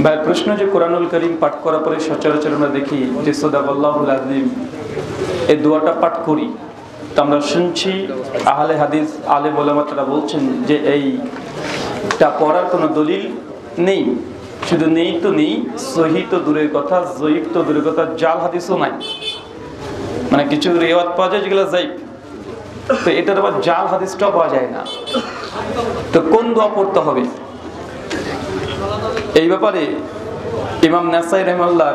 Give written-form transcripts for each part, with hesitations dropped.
ভাই প্রশ্ন যে কোরআনুল কারীম পাঠ করার পরে সচরাচর আমরা দেখি যে সাদাকাল্লাহুল আযীম এই দোয়াটা পাঠ করি, তো আমরা শুনছি আহলে হাদিস আলেম ওলামা তারা বলছেন যে এইটা পড়ার কোনো দলিল নেই। শুধু নেই তো নেই, সহিহ তো দূরের কথা, জয়ীফ তো দূরের কথা, জাল হাদিসও নাই। মানে কিছু রিওয়ায়াত পাওয়া যায় যেগুলো জয়ীফ, তো এটার আবার জাল হাদিসটাও পাওয়া যায় না। তো কোন দোয়া পড়তে হবে এই ব্যাপারে ইমাম নাসাই রাহিমাহুল্লাহ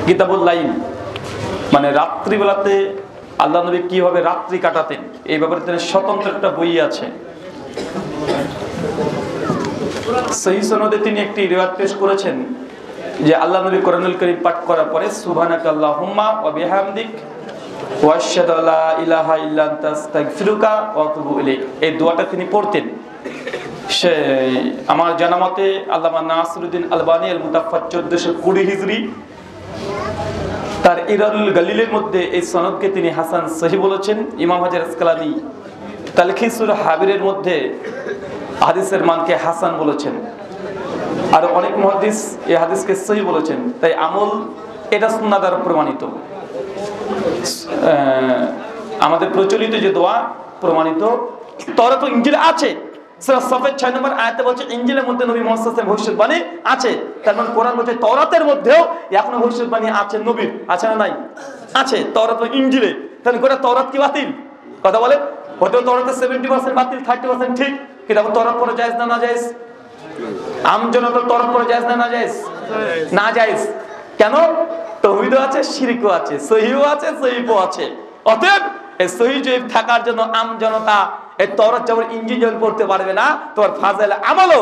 কিতাবুল লাইল, মানে রাত্রিবেলাতে আল্লাহ নবী কিভাবে রাত্রি কাটাতেন এই ব্যাপারে তিনি স্বতন্ত্র একটা বই আছে। সহিহ সনদে তিনি একটি রিওয়ায়াত পেশ করেছেন যে আল্লাহ নবী কোরআনুল কারীম পাঠ করার পরে সুবহানাকা আল্লাহুম্মা ওয়া বিহামদিক ওয়া আশহাদু আল্লা ইলাহা ইল্লা আনতা আস্তাগফিরুকা ওয়া আতুবু ইলাইক, এই দোয়াটা তিনি পড়তেন। সে আমার জানা মতে আল্লামা নাসিরউদ্দিন আলবানী আল মুতাফাত 1420 হিজরি তার ইরারুল গালিলের মধ্যে এই সনদকে তিনি হাসান সহিহ বলেছেন। ইমাম হাজার আসকালানী তালখিসুল হাবিরের মধ্যে হাদিসের মানকে হাসান বলেছেন, আর অনেক মুহাদ্দিস এই হাদিসকে সহিহ বলেছেন। তাই আমল এটা সুন্নাহ দ্বারা প্রমাণিত। আমাদের প্রচলিত যে দোয়া প্রমাণিত তওরাত ও ইনজিলে আছে। সূরা সাফের 6 নম্বর আয়াতে বলছে ইনজিলের মধ্যে নবী মুহাম্মদ সাল্লাল্লাহু আলাইহি ওয়াসাল্লাম ভবিষ্যৎবাণী আছে। তার মানে কোরআন বলছে তওরাতের মধ্যেও এখনো ভবিষ্যৎবাণী আছে নবীর, আছে না নাই? আছে তওরাত ও ইনজিলে। তাহলে কোরআন তওরাত কি বাতিল? কথা বলে হয়তো তওরাতের 70% বাতিল, 30% ঠিক, কিন্তু এখন তওরাত পড়া জায়েজ না না জায়েজ? আমজনতার তওরাত পড়া জায়েজ না না জায়েজ? না জায়েজ। কেন? তাওহীদও আছে, শিরকও আছে, সহিহও আছে, জয়ীফও আছে। অতএব এই সহিহ জয়ীফ থাকার জন্য আমজনতা এই তওরাত যেমন ইনজিল যেমন পড়তে পারবে না, তোমার ফাজিল আমলও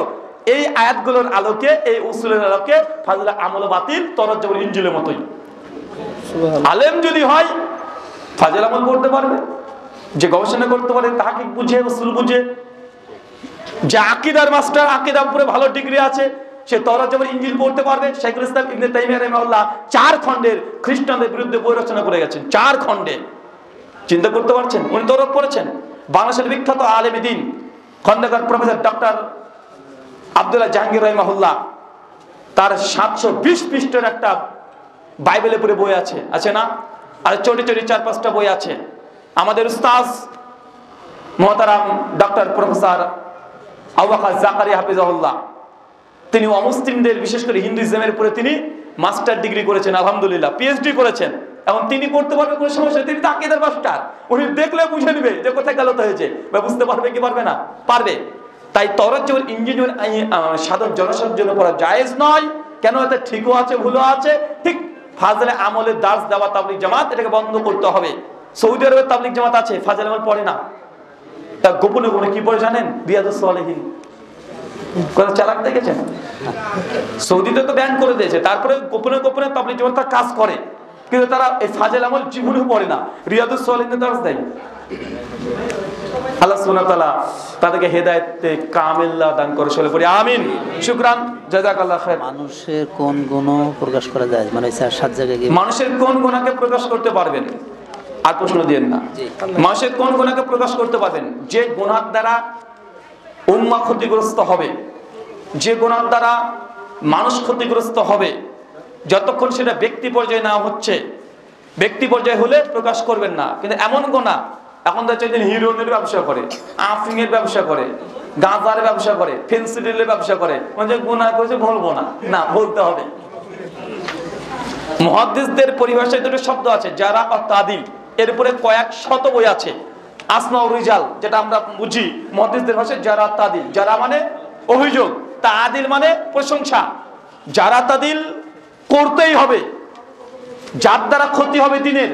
এই আয়াতগুলোর আলোকে, এই উসুলের আলোকে ফাজিল আমলও বাতিল, তওরাত যেমন ইনজিলের মতোই। আলেম যদি হয় ফাজিল আমল পড়তে পারবে, যে গবেষণা করতে পারে, তাহকিক বুঝে, উসুল বুঝে, যে আকীদার মাস্টার, আকীদার উপরে ভালো ডিগ্রি আছে, সে তওরাত যেমন ইনজিল পড়তে পারবে। শাইখুল ইসলাম ইবনে তাইমিয়া রাহিমাহুল্লাহ 4 খণ্ডের খ্রিস্টানদের বিরুদ্ধে বই রচনা করে গেছেন, 4 খণ্ডে। চিন্তা করতে পারছেন? উনি তওরাত পড়েছেন। বাংলাদেশের বিখ্যাত আলেম দ্বীন খন্দকার প্রফেসর ডক্টর আব্দুল্লাহ জাহাঙ্গীর রাহিমাহুল্লাহ তার 720 পৃষ্ঠার একটা বাইবেলের উপরে বই আছে, আছে না? আর ছোট ছোট 4-5টা বই আছে। আমাদের উস্তাদ মুহতারাম ডক্টর প্রফেসর আবু বকর জাকারিয়া হাফিজাহুল্লাহ, তিনি অমুসলিমদের বিশেষ করে হিন্দুইজমের উপরে তিনি মাস্টার ডিগ্রি করেছেন, আলহামদুলিল্লাহ পিএইচডি করেছেন। এখন তিনি পড়তে পারবে কোনো সমস্যা, তিনি তো আকীদার মাস্টার, উনি দেখলে বুঝে নেবে যে কোথায় গলত হয়েছে, বা বুঝতে পারবে কি পারবে না? পারবে। তাই তওরাত যেমন ইনজিল সাধারণ জনসাধারণের জন্য পড়া জায়েজ নয়। কেন? এটা ঠিকও আছে, ভুলও আছে। ঠিক ফাজিল আমলের দাস দেওয়া তাবলীগ জামাত, এটাকে বন্ধ করতে হবে। সৌদি আরবের তাবলীগ জামাত আছে, ফাজিল আমল পড়ে না। তা গোপনে গোপনে কি পড়ে জানেন? রিয়াদুস সালেহীন। কথা চালাক দেখেছেন? সৌদিতে তো ব্যান করে দিয়েছে, তারপরে গোপনে গোপনে তাবলীগ জামাত কাজ করে, কিন্তু তারা এই ফাজিল আমল জীবনেও পড়ে না, রিয়াদুস সালেহীনের দরস দেয়। আল্লাহ সুবহানাহু ওয়া তাআলা তাদেরকে হেদায়েতে কামিলা দান করে, সকলে পড়ি আমিন। শুকরান, জাযাকাল্লাহ খাইর। মানুষের কোন গুণ প্রকাশ করা যায়? মানে 7 জায়গায় গিয়ে মানুষের কোন গুণাকে প্রকাশ করতে পারবেন? আর প্রশ্ন দিয়েন না। মানুষের কোন গুণাকে প্রকাশ করতে পারবেন? যে গুনার দ্বারা উম্মাহ ক্ষতিগ্রস্ত হবে, যে গুনার দ্বারা মানুষ ক্ষতিগ্রস্ত হবে, যতক্ষণ সেটা ব্যক্তি পর্যায়ে না হচ্ছে, ব্যক্তি পর্যায়ে হলে প্রকাশ করবেন না। কিন্তু এমন গুনাহ, এখন দেখছেন হিরোইনের ব্যবসা করে, আফিংয়ের ব্যবসা করে, গাঁজার ব্যবসা করে, ফেন্সিডিলের ব্যবসা করে, যে গুনাহ করেছে বলবো না, না বলতে হবে। মুহাদ্দিসদের পরিভাষায় দুটো শব্দ আছে, যারা ও তাদিল, এর উপরে কয়েক শত বই আছে। আসমাউর রিজাল যেটা আমরা বুঝি মুহাদ্দিসদের ভাষায়, যারা তাদিল, যারা মানে অভিযোগ, তাদিল মানে প্রশংসা। যারা তাদিল করতেই হবে, যার দ্বারা ক্ষতি হবে দিনের,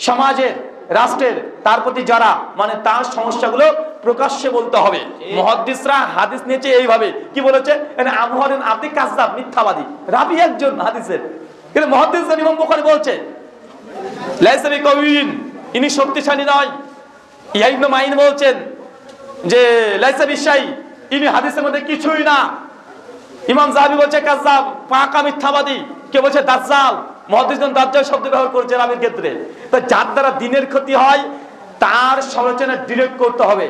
সমাজের, রাষ্ট্রের, তার প্রতি যারা মানে তার সমস্যাগুলো প্রকাশ্যে বলতে হবে। মুহাদ্দিসরা হাদিস নিয়েছে এইভাবে, কি বলেছে? আমহারিন আপনি কাযযাব, মিথ্যাবাদী, রাবী একজন হাদিসের। কিন্তু মুহাদ্দিস ইমাম বুখারী বলছে লাইসা বিকাউইন, ইনি শক্তিশালী নয়। ইয়া ইবনে মাইন বলছেন যে লাইসা বিশাই, ইনি হাদিসের মধ্যে কিছুই না। ইমাম যাহাবী বলছে কাযযাব, পাকা মিথ্যাবাদী। কে বলছে? দাজ্জাল। মুহাদ্দিসগণ দাজ্জাল শব্দ ব্যবহার করছে রাবীর ক্ষেত্রে। তো যার দ্বারা দিনের ক্ষতি হয় তার সমালোচনা ডিরেক্ট করতে হবে।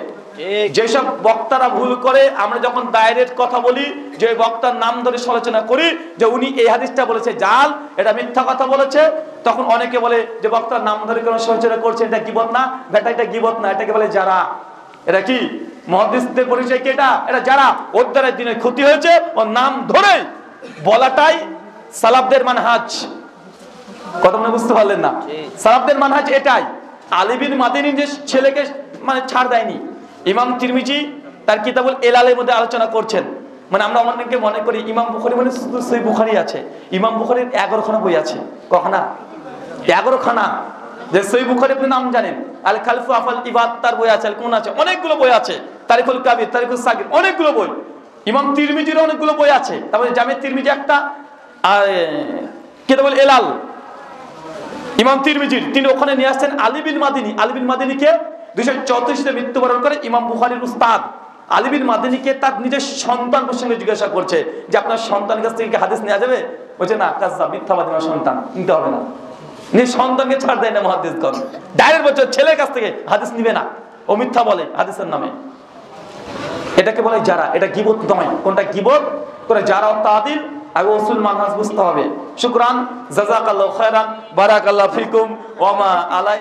যেসব বক্তারা ভুল করে, আমরা যখন ডাইরেক্ট কথা বলি যে বক্তার নাম ধরে সমালোচনা করি যে উনি এই হাদিসটা বলেছে জাল, এটা মিথ্যা কথা বলেছে, তখন অনেকে বলে যে বক্তার নাম ধরে কোন সমালোচনা করছে, এটা গীবত না বেটা, এটা গীবত না, এটাকে বলে যারা। এটা কি মুহাদ্দিসদের পরিচয় কি? এটা যারা। ওর দ্বারা দিনের ক্ষতি হয়েছে, ওর নাম ধরে বলাটাই সালাফদের মানহাজ। কথা মনে বুঝতে পারলেন না? সালাফদের মানহাজ এটাই। আলী বিন মাদিনী যে ছেলেকে মানে ছাড় দেয়নি, ইমাম তিরমিজি তার কিতাবুল এলালের মধ্যে আলোচনা করছেন। মানে আমরা অনেকে মনে করি ইমাম বুখারী মানে শুধু সহিহ বুখারী আছে। ইমাম বুখারীর 11 খানা বই আছে। কখনা 11 খানা। যে সহিহ বুখারী আপনি নাম জানেন, আল খালফু আফাল ইবাদ তার বই আছে, কোন আছে, অনেকগুলো বই আছে, তারিখুল কাবির, তারিখুল সাগির, অনেকগুলো বই। ইমাম তিরমিজির অনেকগুলো বই আছে। তারপরে জামে তিরমিজি একটা, আর কিতাবুল এলাল ইমাম তিরমিজির, তিনি ওখানে নিয়ে আসছেন আলী বিন মাদিনী। আলী বিন মাদিনীকে 234 মৃত্যুবরণ করে ইমাম বুখারীর উস্তাদ। আলী বিন মাদিনীকে তার নিজের সন্তান প্রসঙ্গে জিজ্ঞাসা করছে যে আপনার সন্তানের কাছ থেকে কি হাদিস নেওয়া যাবে? বলছে না, কাজ্জাব, মিথ্যাবাদী আমার সন্তান, নিতে হবে না। নিজ সন্তানকে ছাড় দেয় না মুহাদ্দিসগণ, ডাইরেক্ট বলছে ছেলের কাছ থেকে হাদিস নিবে না, ও মিথ্যা বলে হাদিসের নামে। এটাকে বলে যারা। এটা গীবত নয়। কোনটা গীবত? করে যারা তাদিল আগে উসুল মানহাজ বুঝতে হবে। শুকরান, জাযাকাল্লাহু খায়রান, বারাকাল্লাহু ফিকুম, ওয়া মা আলাই।